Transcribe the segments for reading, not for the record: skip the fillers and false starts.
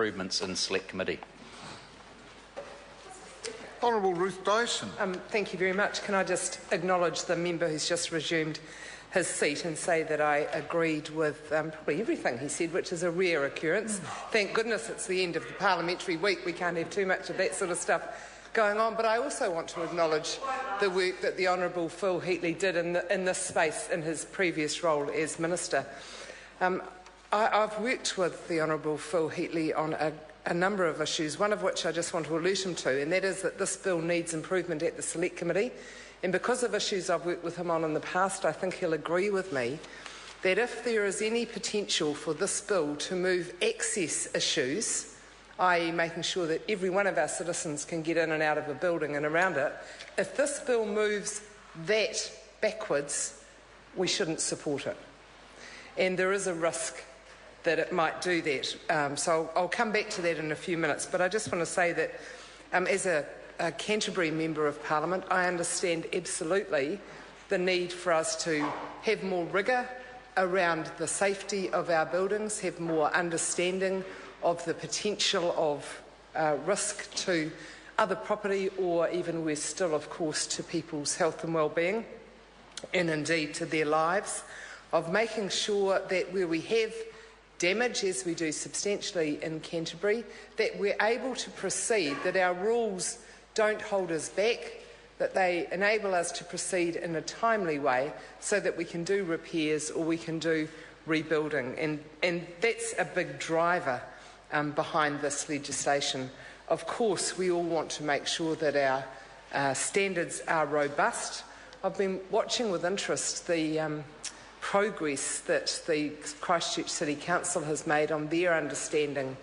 Improvements in Select Committee. Honourable Ruth Dyson. Thank you very much. Can I just acknowledge the member who's just resumed his seat and say that I agreed with probably everything he said, which is a rare occurrence. Thank goodness it's the end of the parliamentary week. We can't have too much of that sort of stuff going on. But I also want to acknowledge the work that the Honourable Phil Heatley did in this space in his previous role as Minister. I've worked with the Honourable Phil Heatley on a number of issues, one of which I just want to allude him to, and that is that this bill needs improvement at the Select Committee. And because of issues I've worked with him on in the past, I think he'll agree with me that if there is any potential for this bill to move access issues, i.e. making sure that every one of our citizens can get in and out of a building and around it, if this bill moves that backwards, we shouldn't support it. And there is a risk that it might do that. So I'll come back to that in a few minutes. But I just want to say that as a Canterbury Member of Parliament, I understand absolutely the need for us to have more rigour around the safety of our buildings, have more understanding of the potential of risk to other property or even worse still, of course, to people's health and well-being and indeed to their lives, of making sure that where we have damage, as we do substantially in Canterbury, that we're able to proceed, that our rules don't hold us back, that they enable us to proceed in a timely way so that we can do repairs or we can do rebuilding. And that's a big driver behind this legislation. Of course, we all want to make sure that our standards are robust. I've been watching with interest the progress that the Christchurch City Council has made on their understanding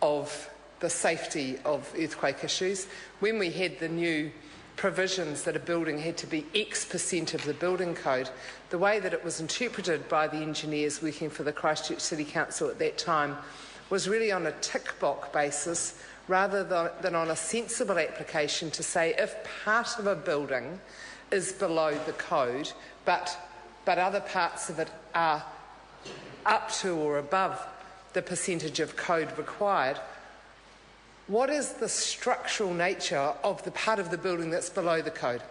of the safety of earthquake issues. When we had the new provisions that a building had to be X% of the building code, the way that it was interpreted by the engineers working for the Christchurch City Council at that time was really on a tick-box basis rather than on a sensible application to say if part of a building is below the code but other parts of it are up to or above the percentage of code required, what is the structural nature of the part of the building that's below the code?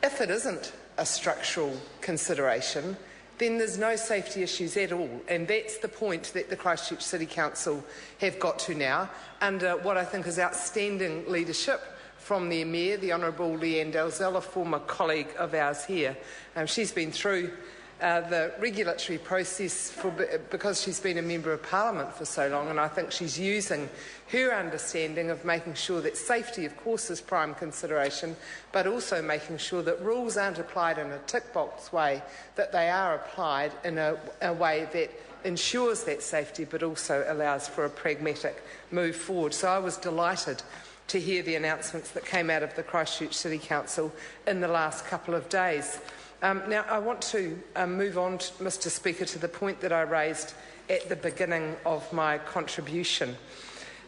If it isn't a structural consideration, then there's no safety issues at all. And that's the point that the Christchurch City Council have got to now, under what I think is outstanding leadership from the Emir, the Honourable Leanne Dalzell, a former colleague of ours here. She's been through the regulatory process because she's been a Member of Parliament for so long, and I think she's using her understanding of making sure that safety, of course, is prime consideration, but also making sure that rules aren't applied in a tick-box way, that they are applied in a way that ensures that safety but also allows for a pragmatic move forward. So I was delighted to hear the announcements that came out of the Christchurch City Council in the last couple of days. Now, I want to move on, Mr Speaker, to the point that I raised at the beginning of my contribution.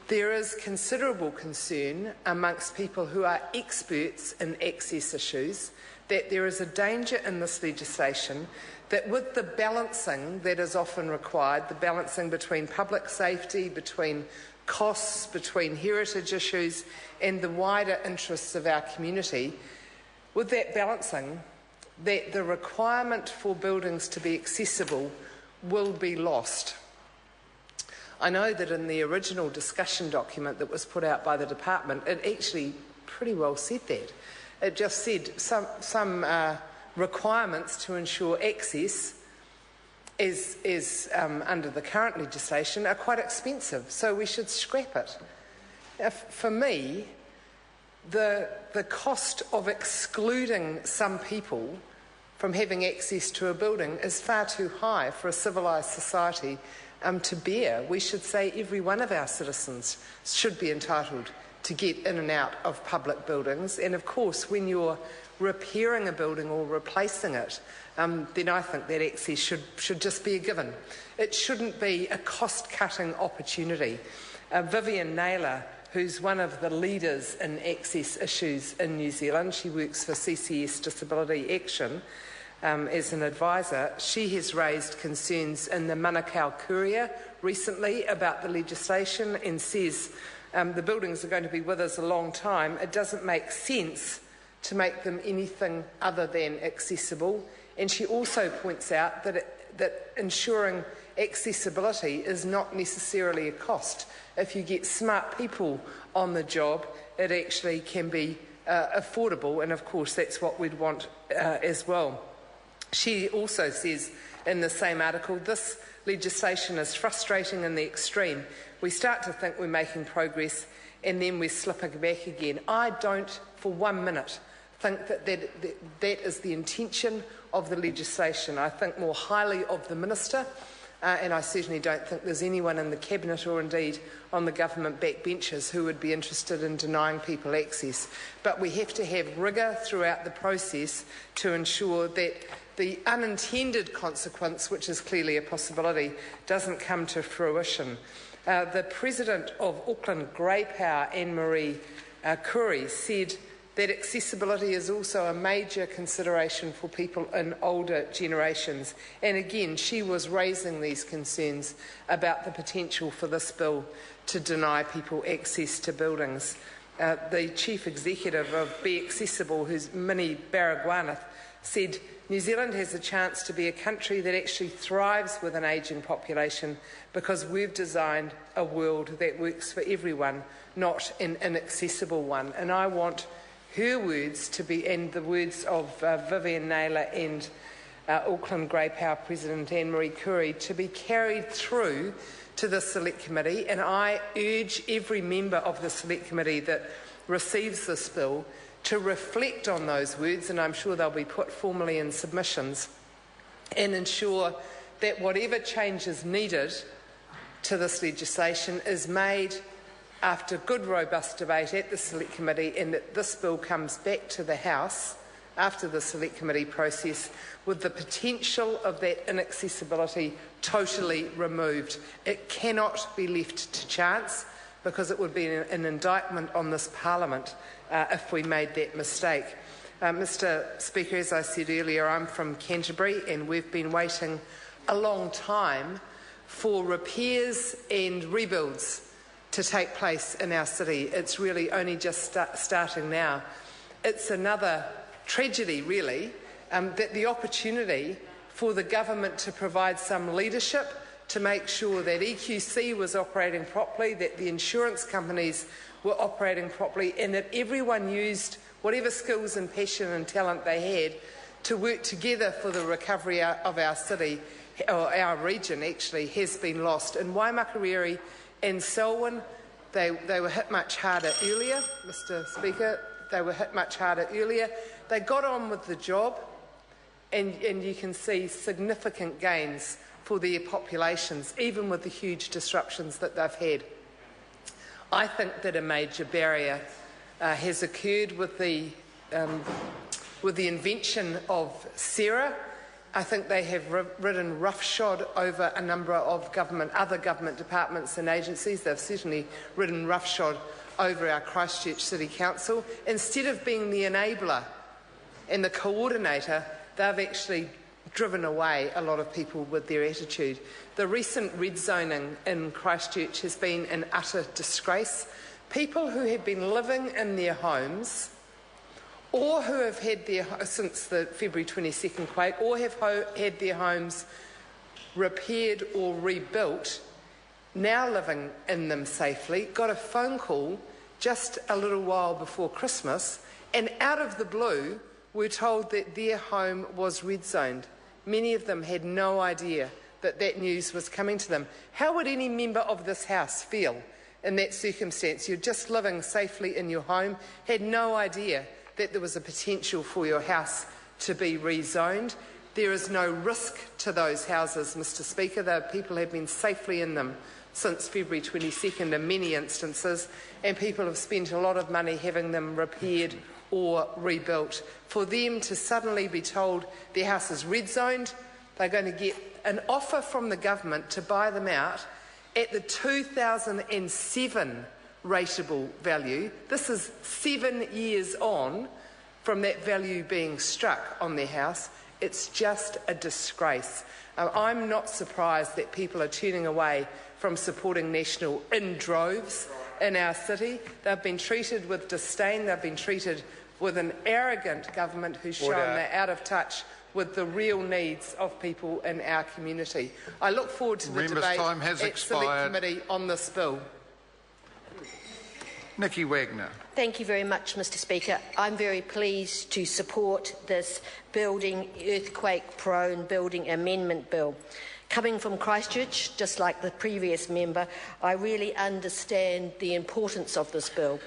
There is considerable concern amongst people who are experts in access issues that there is a danger in this legislation that with the balancing that is often required, the balancing between public safety, between costs, between heritage issues and the wider interests of our community, with that balancing, that the requirement for buildings to be accessible will be lost. I know that in the original discussion document that was put out by the department, it actually pretty well said that. It just said some requirements to ensure access is under the current legislation are quite expensive, so we should scrap it. Now, for me, the cost of excluding some people from having access to a building is far too high for a civilised society to bear. We should say every one of our citizens should be entitled to get in and out of public buildings, and of course when you're repairing a building or replacing it, then I think that access should just be a given. It shouldn't be a cost-cutting opportunity. Vivian Naylor, who's one of the leaders in access issues in New Zealand, she works for CCS Disability Action, as an advisor, she has raised concerns in the Manukau Courier recently about the legislation and says the buildings are going to be with us a long time. It doesn't make sense to make them anything other than accessible. And she also points out that ensuring accessibility is not necessarily a cost. If you get smart people on the job, it actually can be affordable, and of course that's what we'd want as well. She also says in the same article, this legislation is frustrating in the extreme. We start to think we're making progress and then we're slipping back again. I don't for 1 minute think that is the intention of the legislation. I think more highly of the Minister, and I certainly don't think there's anyone in the Cabinet or indeed on the government backbenches who would be interested in denying people access. But we have to have rigour throughout the process to ensure that the unintended consequence, which is clearly a possibility, doesn't come to fruition. The President of Auckland Grey Power, Anne-Marie Curry, said that accessibility is also a major consideration for people in older generations. And again, she was raising these concerns about the potential for this bill to deny people access to buildings. The Chief Executive of Be Accessible, who's Minnie Baragwanath, said New Zealand has a chance to be a country that actually thrives with an ageing population because we've designed a world that works for everyone, not an inaccessible one. And I want her words to be, and the words of Vivian Naylor and Auckland Grey Power President Anne-Marie Curry, to be carried through to the Select Committee. And I urge every member of the Select Committee that receives this bill to reflect on those words, and I'm sure they'll be put formally in submissions, and ensure that whatever change is needed to this legislation is made after good, robust debate at the Select Committee, and that this bill comes back to the House after the Select Committee process with the potential of that inaccessibility totally removed. It cannot be left to chance, because it would be an indictment on this Parliament if we made that mistake. Mr. Speaker, as I said earlier, I'm from Canterbury, and we've been waiting a long time for repairs and rebuilds to take place in our city. It's really only just starting now. It's another tragedy, really, that the opportunity for the government to provide some leadership to make sure that EQC was operating properly, that the insurance companies were operating properly, and that everyone used whatever skills and passion and talent they had to work together for the recovery of our city, or our region actually, has been lost. In Waimakariri and Selwyn, they were hit much harder earlier, Mr. Speaker. They were hit much harder earlier. They got on with the job, and you can see significant gains for their populations, even with the huge disruptions that they've had. I think that a major barrier has occurred with the invention of Sarah. I think they have ridden roughshod over a number of other government departments and agencies. They've certainly ridden roughshod over our Christchurch City Council. Instead of being the enabler and the coordinator, they've actually driven away a lot of people with their attitude. The recent red zoning in Christchurch has been an utter disgrace. People who have been living in their homes, or who have had since the February 22nd quake, or have had their homes repaired or rebuilt, now living in them safely, got a phone call just a little while before Christmas, and out of the blue were told that their home was red zoned. Many of them had no idea that that news was coming to them. How would any member of this House feel in that circumstance? You're just living safely in your home, had no idea that there was a potential for your house to be rezoned. There is no risk to those houses, Mr. Speaker. People have been safely in them since February 22nd in many instances, and people have spent a lot of money having them repaired or rebuilt. For them to suddenly be told their house is red zoned, they're going to get an offer from the government to buy them out at the 2007 rateable value. This is 7 years on from that value being struck on their house, It's just a disgrace. I'm not surprised that people are turning away from supporting National in droves in our city. They've been treated with disdain. They've been treated with an arrogant government who's shown they're out of touch with the real needs of people in our community. I look forward to the debate at Select Committee on this bill. Nikki Wagner. Thank you very much, Mr Speaker. I'm very pleased to support this earthquake-prone building amendment bill. Coming from Christchurch, just like the previous member, I really understand the importance of this bill.